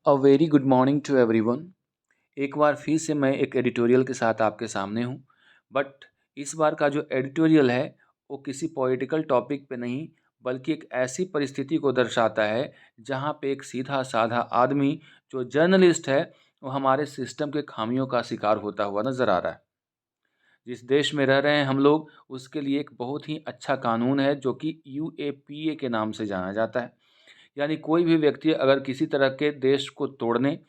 A very good morning to everyone. एक बार फिर से मैं एक एडिटोरियल के साथ आपके सामने हूँ। बट इस बार का जो एडिटोरियल है वो किसी पॉलिटिकल टॉपिक पे नहीं, बल्कि एक ऐसी परिस्थिति को दर्शाता है जहाँ पे एक सीधा साधा आदमी जो जर्नलिस्ट है वो हमारे सिस्टम के खामियों का शिकार होता हुआ नज़र आ रहा है। जिस देश में रह रहे हैं हम लोग, उसके लिए एक बहुत ही अच्छा कानून है जो कि यूएपीए के नाम से जाना जाता है। यानी कोई भी व्यक्ति अगर किसी तरह के देश को तोड़ने,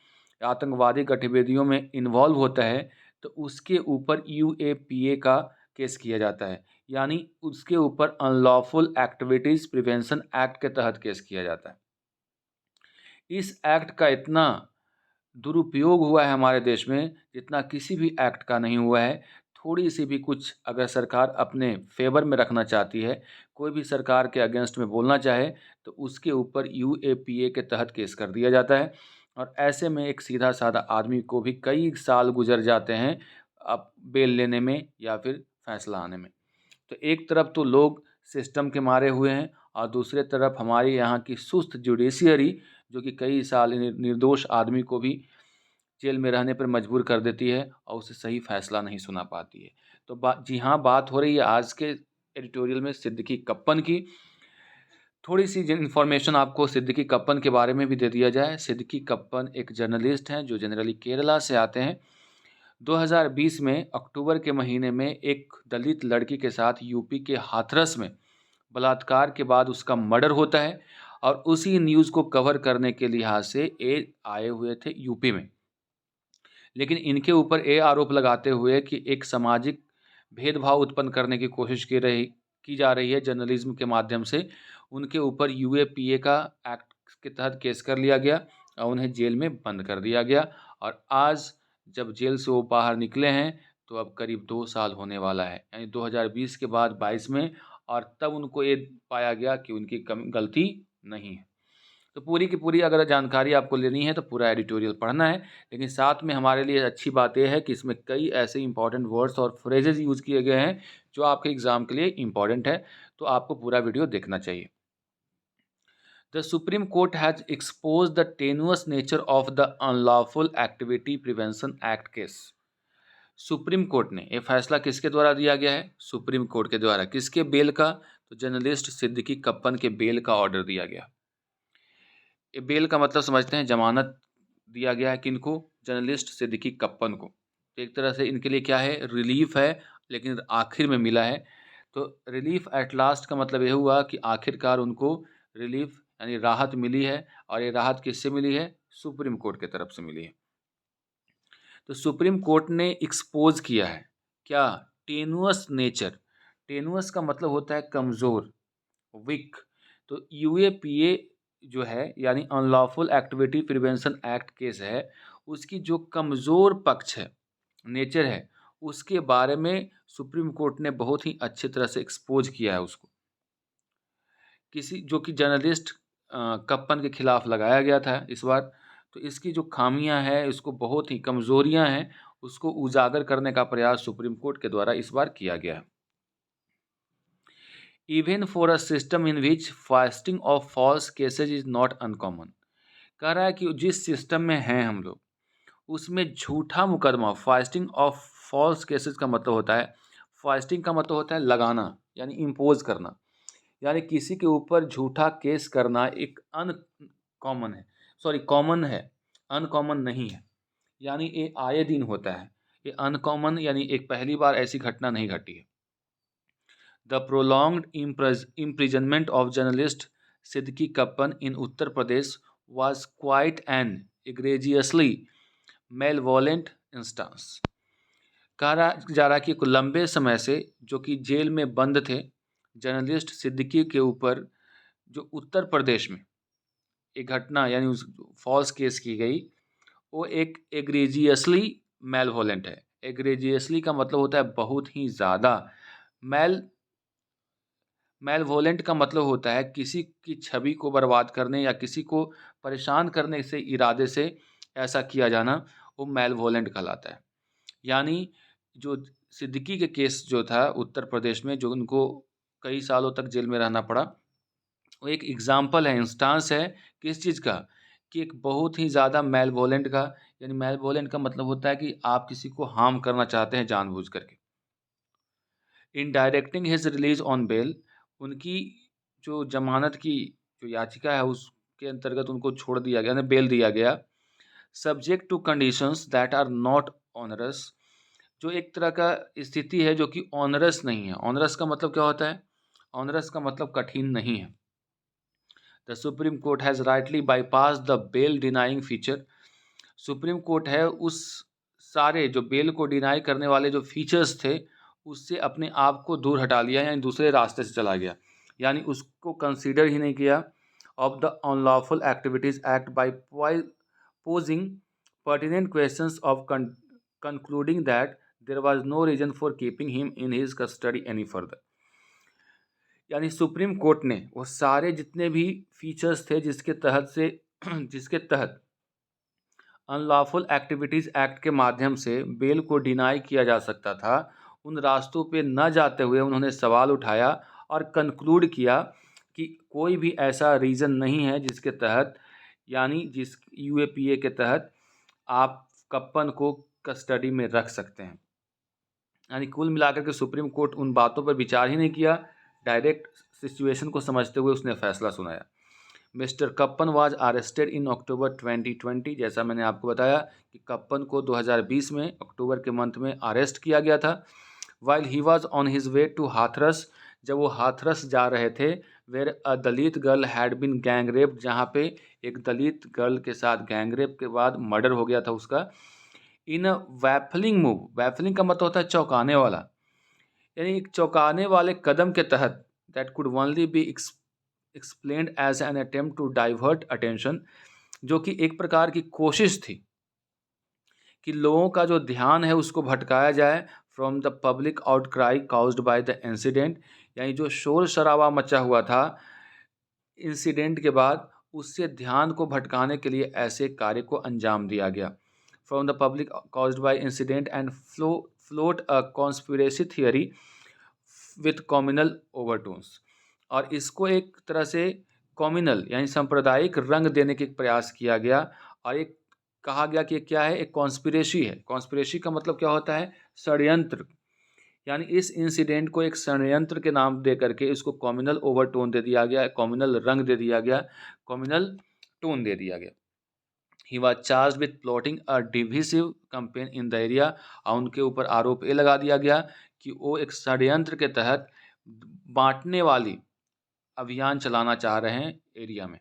आतंकवादी गतिविधियों में इन्वॉल्व होता है, तो उसके ऊपर यूएपीए का केस किया जाता है। यानी उसके ऊपर अनलॉफुल एक्टिविटीज़ प्रिवेंशन एक्ट के तहत केस किया जाता है। इस एक्ट का इतना दुरुपयोग हुआ है हमारे देश में, जितना किसी भी एक्ट का नहीं हुआ है। थोड़ी-सी भी कुछ अगर सरकार अपने फ़ेवर में रखना चाहती है, कोई भी सरकार के अगेंस्ट में बोलना चाहे, तो उसके ऊपर यूएपीए के तहत केस कर दिया जाता है। और ऐसे में एक सीधा-साधा आदमी को भी कई साल गुज़र जाते हैं अब बेल लेने में या फिर फैसला आने में। तो एक तरफ तो लोग सिस्टम के मारे हुए हैं और दूसरे तरफ हमारे यहाँ की सुस्त जुडिशियरी, जो कि कई साल निर्दोष आदमी को भी जेल में रहने पर मजबूर कर देती है और उसे सही फैसला नहीं सुना पाती है। तो जी हाँ, बात हो रही है आज के एडिटोरियल में सिद्दीकी कप्पन की। थोड़ी-सी जिन इन्फॉर्मेशन आपको सिद्दीकी कप्पन के बारे में भी दे दिया जाए। सिद्दीकी कप्पन एक जर्नलिस्ट हैं जो जनरली केरला से आते हैं। 2020 में अक्टूबर के महीने में एक दलित लड़की के साथ यूपी के हाथरस में बलात्कार के बाद उसका मर्डर होता है और उसी न्यूज़ को कवर करने के लिहाज से ये आए हुए थे यूपी में। लेकिन इनके ऊपर ये आरोप लगाते हुए कि एक सामाजिक भेदभाव उत्पन्न करने की कोशिश की जा रही है जर्नलिज्म के माध्यम से, उनके ऊपर यूएपीए का एक्ट के तहत केस कर लिया गया और उन्हें जेल में बंद कर दिया गया। और आज जब जेल से वो बाहर निकले हैं, तो अब करीब 2 साल होने वाला है, यानी 2020 के बाद 22 में, और तब उनको ये पाया गया कि उनकी गलती नहीं है। तो पूरी की पूरी अगर जानकारी आपको लेनी है तो पूरा एडिटोरियल पढ़ना है। लेकिन साथ में हमारे लिए अच्छी बात ये है कि इसमें कई ऐसे इंपॉर्टेंट वर्ड्स और फ्रेजेस यूज़ किए गए हैं जो आपके एग्ज़ाम के लिए इम्पॉर्टेंट है, तो आपको पूरा वीडियो देखना चाहिए। The supreme court has exposed the टेनुअस nature of the unlawful activity prevention act case. Supreme court ने ये फैसला किसके द्वारा दिया गया है? सुप्रीम कोर्ट के द्वारा। किसके बेल का? तो जर्नलिस्ट सिद्दीकी कप्पन के बेल का ऑर्डर दिया गया। ये बेल का मतलब समझते हैं, ज़मानत दिया गया है किनको? जर्नलिस्ट सिद्दीकी कप्पन को। तो एक तरह से इनके लिए क्या है, रिलीफ़ है, लेकिन आखिर में मिला है। तो रिलीफ़ एट लास्ट का मतलब ये हुआ कि आखिरकार उनको रिलीफ़ यानी राहत मिली है। और ये राहत किससे मिली है? सुप्रीम कोर्ट की तरफ से मिली है। तो सुप्रीम कोर्ट ने एक्सपोज़ किया है, क्या? टेनुअस नेचर। टेनुअस का मतलब होता है कमज़ोर, वीक। तो यूएपीए जो है यानी unlawful activity prevention act case है, उसकी जो कमज़ोर पक्ष है, नेचर है, उसके बारे में सुप्रीम कोर्ट ने बहुत ही अच्छी तरह से एक्सपोज़ किया है उसको। किसी जो कि जर्नलिस्ट कप्पन के खिलाफ लगाया गया था इस बार। तो इसकी जो खामियां हैं, इसको बहुत ही कमज़ोरियां हैं, उसको उजागर करने का प्रयास सुप्रीम कोर्ट के द्वारा इस बार किया गया है। Even for a system in which foisting of false cases is not uncommon. कह रहा है कि जिस सिस्टम में हैं हम लोग, उसमें झूठा मुकदमा, फास्टिंग ऑफ फॉल्स केसेस का मतलब होता है, फास्टिंग का मतलब होता है लगाना, यानी इम्पोज करना। यानी किसी के ऊपर झूठा केस करना एक अनकॉमन है, सॉरी कॉमन है, अनकॉमन नहीं है। यानी ये आए दिन होता है। ये अनकॉमन यानी एक पहली बार ऐसी घटना नहीं घटी है। The prolonged imprisonment of journalist Siddiqui Kappan in Uttar Pradesh was quite an egregiously malevolent instance। कहा जा रहा है कि लंबे समय से जो कि जेल में बंद थे जर्नलिस्ट सिद्दीकी के ऊपर, जो उत्तर प्रदेश में एक घटना यानी उस फॉल्स केस की गई, वो एक एग्रेजियसली मेलवोलेंट है। एग्रेजियसली का मतलब होता है बहुत ही ज़्यादा। मेल मेलवोलेंट का मतलब होता है किसी की छवि को बर्बाद करने या किसी को परेशान करने से इरादे से ऐसा किया जाना, वो मेलवोलेंट कहलाता है। यानी जो सिद्दीकी के केस जो था उत्तर प्रदेश में, जो उनको कई सालों तक जेल में रहना पड़ा, वो एक एग्ज़ाम्पल है, इंस्टांस है किस चीज़ का? कि एक बहुत ही ज़्यादा मैलवोलेंट का, यानी मैलवोलेंट का मतलब होता है कि आप किसी को हार्म करना चाहते हैं जानबूझ करके। In directing his release on bail, उनकी जो जमानत की जो याचिका है उसके अंतर्गत उनको छोड़ दिया गया, बेल दिया गया, subject to conditions that are not onerous, जो एक तरह का स्थिति है जो कि ऑनरस नहीं है। ऑनरस का मतलब क्या होता है? ऑनरस का मतलब कठिन नहीं है। The supreme court has rightly bypass the bail denying feature, supreme court है उस सारे जो बेल को डिनाई करने वाले जो फीचर्स थे उससे अपने आप को दूर हटा लिया, यानी दूसरे रास्ते से चला गया, यानी उसको कंसीडर ही नहीं किया। Of the unlawful activities act by posing pertinent questions of concluding that there was no reason for keeping him in his custody any further, यानी सुप्रीम कोर्ट ने वो सारे जितने भी फीचर्स थे जिसके तहत अनलॉफुल एक्टिविटीज़ एक्ट के माध्यम से बेल को डिनाई किया जा सकता था, उन रास्तों पे न जाते हुए उन्होंने सवाल उठाया और कंक्लूड किया कि कोई भी ऐसा रीज़न नहीं है जिसके तहत, यानी जिस यूएपीए के तहत आप कप्पन को कस्टडी में रख सकते हैं। यानी कुल मिलाकर के सुप्रीम कोर्ट उन बातों पर विचार ही नहीं किया, डायरेक्ट सिचुएशन को समझते हुए उसने फैसला सुनाया। Mister Kappan was arrested in October 2020, जैसा मैंने आपको बताया कि कप्पन को 2020 में अक्टूबर के मंथ में अरेस्ट किया गया था। While he was on his way to Hathras, जब वो हाथरस जा रहे थे, where a Dalit girl had been gang rape, जहाँ पे एक दलित गर्ल के साथ गैंग रेप के बाद मर्डर हो गया था उसका। इन अ वैफलिंग मूव, वैफलिंग का मतलब होता है चौंकाने वाला, यानी एक चौंकाने वाले कदम के तहत, that could only be explained as an attempt to divert attention, जो कि एक प्रकार की कोशिश थी कि लोगों का जो ध्यान है उसको भटकाया जाए from the public outcry caused by the incident, यानी जो शोर शराबा मचा हुआ था इंसिडेंट के बाद, उससे ध्यान को भटकाने के लिए ऐसे कार्य को अंजाम दिया गया। From the public caused bye incident and float a conspiracy theory with communal overtones, और इसको एक तरह से कॉम्युनल यानी सांप्रदायिक रंग देने के प्रयास किया गया, और एक कहा गया कि ये क्या है, एक कॉन्स्पिरेसी है। कॉन्स्पिरेसी का मतलब क्या होता है? षड्यंत्र, यानी इस इंसिडेंट को एक षड्यंत्र के नाम दे करके इसको कॉम्युनल ओवरटोन दे दिया गया, कॉम्युनल रंग दे दिया गया, कॉम्युनल टोन दे दिया गया। He was charge with plotting a divisive campaign in the area, और उनके ऊपर आरोप ये लगा दिया गया कि वो एक षड्यंत्र के तहत बांटने वाली अभियान चलाना चाह रहे हैं एरिया में।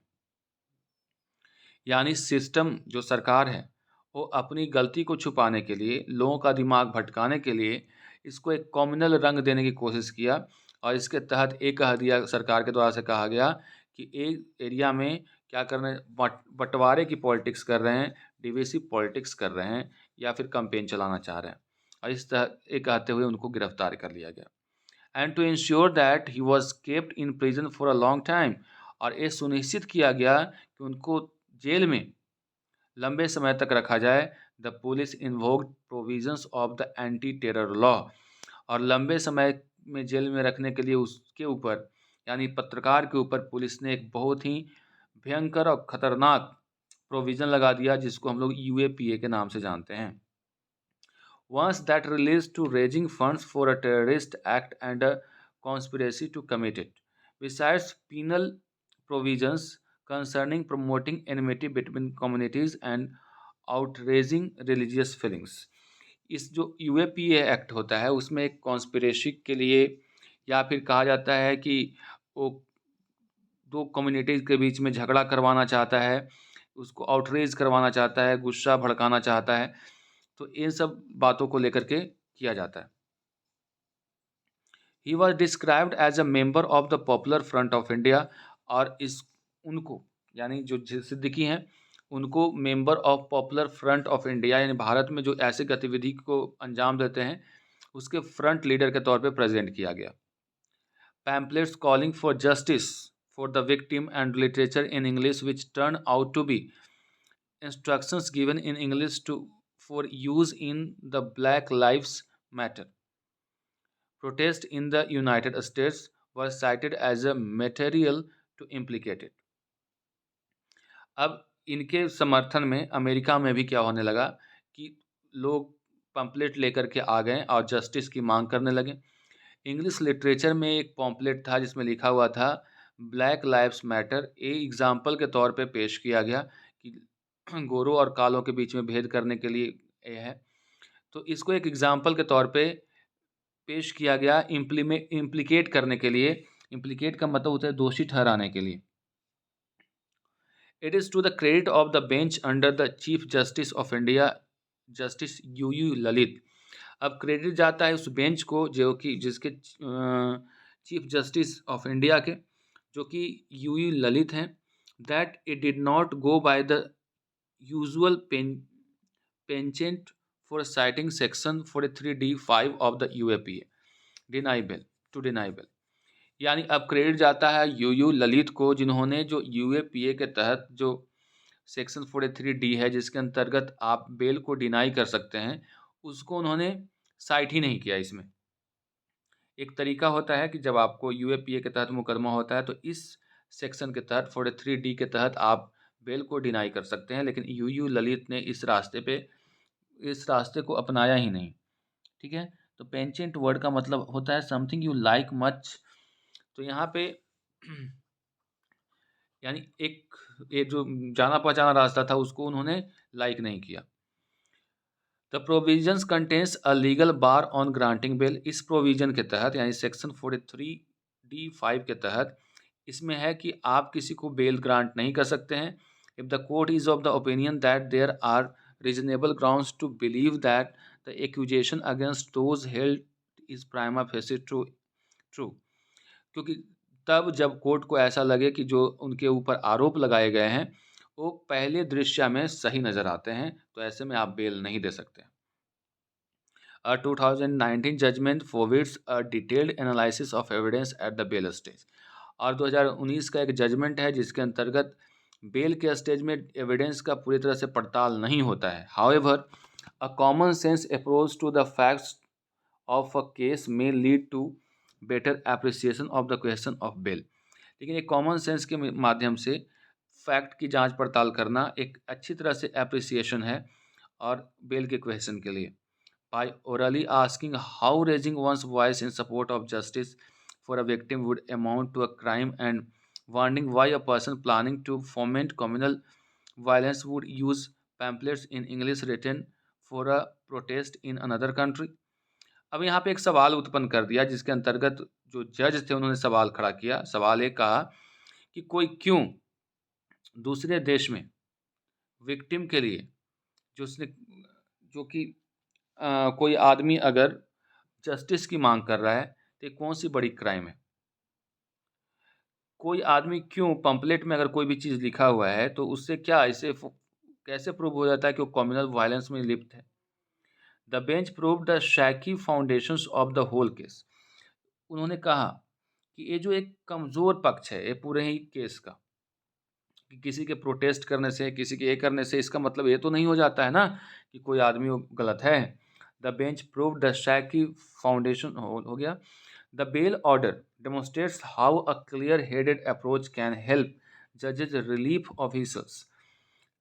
यानी सिस्टम जो सरकार है वो अपनी गलती को छुपाने के लिए, लोगों का दिमाग भटकाने के लिए इसको एक कॉम्युनल रंग देने की कोशिश किया, और इसके तहत एक कह दिया, सरकार के द्वारा से कहा गया कि एक एरिया में क्या कर रहे हैं, बंटवारे की पॉलिटिक्स कर रहे हैं, डिविसिव पॉलिटिक्स कर रहे हैं, या फिर कैंपेन चलाना चाह रहे हैं, और इस तरह एक कहते हुए उनको गिरफ्तार कर लिया गया। And to ensure that he was kept in prison for a long time, और ये सुनिश्चित किया गया कि उनको जेल में लंबे समय तक रखा जाए। The police invoked provisions of the anti terror law, और लंबे समय में जेल में रखने के लिए उसके ऊपर, यानी पत्रकार के ऊपर, पुलिस ने एक बहुत ही भयंकर और खतरनाक प्रोविज़न लगा दिया जिसको हम लोग यूएपीए के नाम से जानते हैं। Once that relates to raising funds for a terrorist act and a conspiracy to commit it. Besides penal provisions concerning promoting enmity between communities and outraging religious feelings. इस जो यूएपीए एक्ट होता है उसमें एक कॉन्स्पिरेसी के लिए, या फिर कहा जाता है कि वो दो कम्युनिटीज़ के बीच में झगड़ा करवाना चाहता है, उसको आउटरेज करवाना चाहता है, गुस्सा भड़काना चाहता है, तो इन सब बातों को लेकर के किया जाता है। He was described as a member of the popular front of India, और इस उनको, यानी जो सिद्दीकी हैं, उनको member of popular front of India, यानी भारत में जो ऐसे गतिविधि को अंजाम देते हैं उसके फ्रंट लीडर के तौर पे प्रेजेंट किया गया। Pamphlets calling for justice for the victim and literature in English which turn out to be instructions given in English to for use in the Black Lives Matter protest in the United States was cited as a material to implicate it. अब इनके समर्थन में America में भी क्या होने लगा कि लोग पम्पलेट लेकर के आ गए और जस्टिस की मांग करने लगे। इंग्लिश लिटरेचर में एक पॉम्पलेट था जिसमें लिखा हुआ था black lives matter. A example के तौर पे पेश किया गया कि गोरों और कालों के बीच में भेद करने के लिए ये है। तो इसको एक एग्जाम्पल के तौर पे पेश किया गया इम्प्लीकेट करने के लिए। इम्प्लीकेट का मतलब होता है दोषी ठहराने के लिए। It is to the credit of the bench under the chief justice of India justice U Lalit. अब क्रेडिट जाता है उस बेंच को जो कि जिसके चीफ जस्टिस ऑफ इंडिया के, जो कि यू ललित हैं, that it did not go by the usual penchant for citing section 43D5 of the UAPA deniable to deniable. यानी अब क्रेडिट जाता है यू ललित को, जिन्होंने जो यूएपीए के तहत जो सेक्शन 43D है जिसके अंतर्गत आप बेल को डिनाई कर सकते हैं, उसको उन्होंने साइट ही नहीं किया। इसमें एक तरीका होता है कि जब आपको यूएपीए के तहत मुकदमा होता है तो इस सेक्शन के तहत 43D के तहत आप बेल को डिनाई कर सकते हैं, लेकिन यू ललित ने इस रास्ते को अपनाया ही नहीं। ठीक है, तो पेंचेंट वर्ड का मतलब होता है समथिंग यू लाइक मच। तो यहाँ पे यानी एक ये जो जाना पहचाना रास्ता था उसको उन्होंने लाइक नहीं किया। The provisions contains a legal bar on granting bail. इस प्रोविजन के तहत यानी सेक्शन 43D5 के तहत इसमें है कि आप किसी को बेल ग्रांट नहीं कर सकते हैं if the court is of the opinion that there are reasonable grounds to believe that the accusation against those held is prima facie true true. क्योंकि तब जब कोर्ट को ऐसा लगे कि जो उनके ऊपर आरोप लगाए गए हैं वो पहले दृश्य में सही नज़र आते हैं, तो ऐसे में आप बेल नहीं दे सकते। 2019 judgement forbids a detailed analysis of evidence at the bail stage. और 2019 का एक जजमेंट है जिसके अंतर्गत बेल के स्टेज में एविडेंस का पूरी तरह से पड़ताल नहीं होता है। However a common sense approach to the facts of a case may lead to better appreciation of the question of bail. लेकिन एक कॉमन सेंस के माध्यम से फैक्ट की जांच पड़ताल करना एक अच्छी तरह से एप्रिसिएशन है और बेल के क्वेश्चन के लिए। By orally asking how raising one's voice in support of justice for a victim would amount to a crime, and warning why a person planning to foment communal violence would use pamphlets in English written for a protest in another country। अब यहाँ पे एक सवाल उत्पन्न कर दिया जिसके अंतर्गत जो जज थे उन्होंने सवाल खड़ा किया। सवाल ये कहा कि कोई क्यों दूसरे देश में विक्टिम के लिए जो उसने जो कि कोई आदमी अगर जस्टिस की मांग कर रहा है तो ये कौन सी बड़ी क्राइम है। कोई आदमी क्यों पम्पलेट में अगर कोई भी चीज़ लिखा हुआ है तो उससे क्या इसे कैसे प्रूव हो जाता है कि वो कम्युनल वायलेंस में लिप्त है। The bench prove the shaky foundations of the whole case. उन्होंने कहा कि ये जो एक कमज़ोर पक्ष है ये पूरे ही केस का, कि किसी के प्रोटेस्ट करने से किसी के ये करने से इसका मतलब ये तो नहीं हो जाता है ना कि कोई आदमी वो गलत है। The bench prove the shaky foundation हो गया। The bail order demonstrates how a clear headed approach can help जजेज relief officers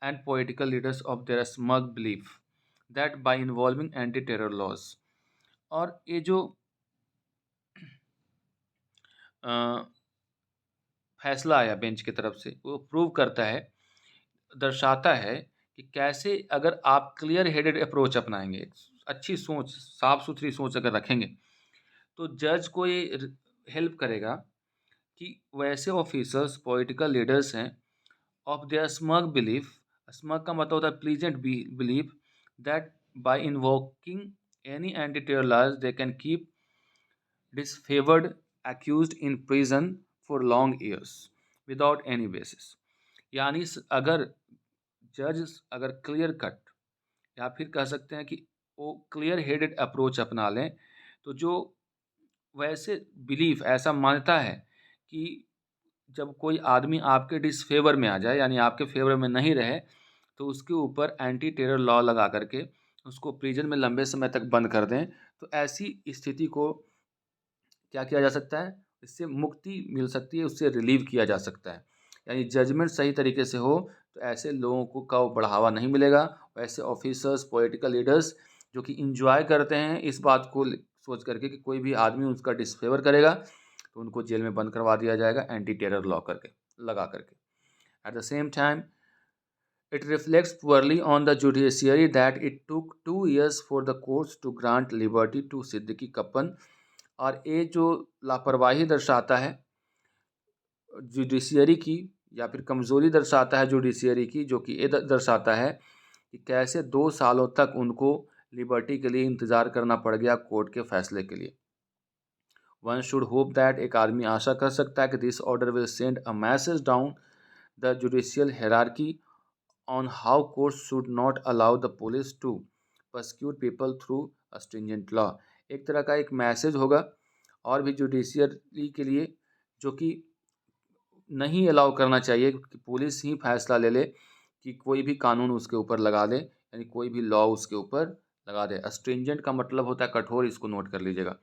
and political leaders of their smug belief that by involving anti terror laws. और ये जो फैसला आया bench की तरफ से वो प्रूव करता है, दर्शाता है कि कैसे अगर आप क्लियर हेडेड अप्रोच अपनाएंगे, अच्छी सोच, साफ सुथरी सोच अगर रखेंगे तो जज को ये हेल्प करेगा कि वैसे ऑफिसर्स पॉलिटिकल लीडर्स हैं of their smug belief. Smug का मतलब होता है pleasant belief that by invoking any anti terror laws they can keep disfavored accused in prison for long years without any basis। यानी अगर जज अगर क्लियर कट या फिर कह सकते हैं कि वो क्लियर हेडेड अप्रोच अपना लें तो जो वैसे बिलीफ ऐसा मानता है कि जब कोई आदमी आपके डिसफेवर में आ जाए यानी आपके फेवर में नहीं रहे तो उसके ऊपर एंटी टेरर लॉ लगा करके उसको प्रिजन में लंबे समय तक बंद कर दें, तो ऐसी स्थिति को क्या किया जा सकता है, इससे मुक्ति मिल सकती है, उससे रिलीव किया जा सकता है। यानी जजमेंट सही तरीके से हो तो ऐसे लोगों को का बढ़ावा नहीं मिलेगा। वैसे ऑफिसर्स, पॉलिटिकल लीडर्स जो कि इंजॉय करते हैं इस बात को सोच करके कि कोई भी आदमी उसका डिसफेवर करेगा तो उनको जेल में बंद करवा दिया जाएगा एंटी टेरर लॉ करके लगा करके। At the same time it reflects poorly on the judiciary that it took 2 years for the courts to grant liberty to Siddiqui Kappan. और ये जो लापरवाही दर्शाता है जुडिशियरी की या फिर कमज़ोरी दर्शाता है जुडिशियरी की, जो कि ये दर्शाता है कि कैसे 2 सालों तक उनको लिबर्टी के लिए इंतज़ार करना पड़ गया कोर्ट के फैसले के लिए। वन शुड होप दैट एक आदमी आशा कर सकता है कि this order will send a message down the judicial hierarchy on how courts should not allow the police to persecute people through a stringent law। एक तरह का एक मैसेज होगा और भी जुडिशियरी के लिए, जो कि नहीं अलाउ करना चाहिए कि पुलिस ही फैसला ले ले कि कोई भी कानून उसके ऊपर लगा दे, यानी कोई भी लॉ उसके ऊपर लगा दे। स्ट्रिंजेंट का मतलब होता है कठोर, इसको नोट कर लीजिएगा।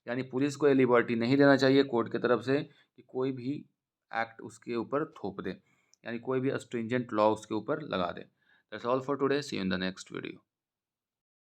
यानी पुलिस को ये लिबर्टी नहीं देना चाहिए कोर्ट की तरफ से कि कोई भी एक्ट उसके ऊपर थोप दे, यानी कोई भी स्ट्रिंजेंट लॉ उसके ऊपर लगा दे। That's all for today, see you in the next video.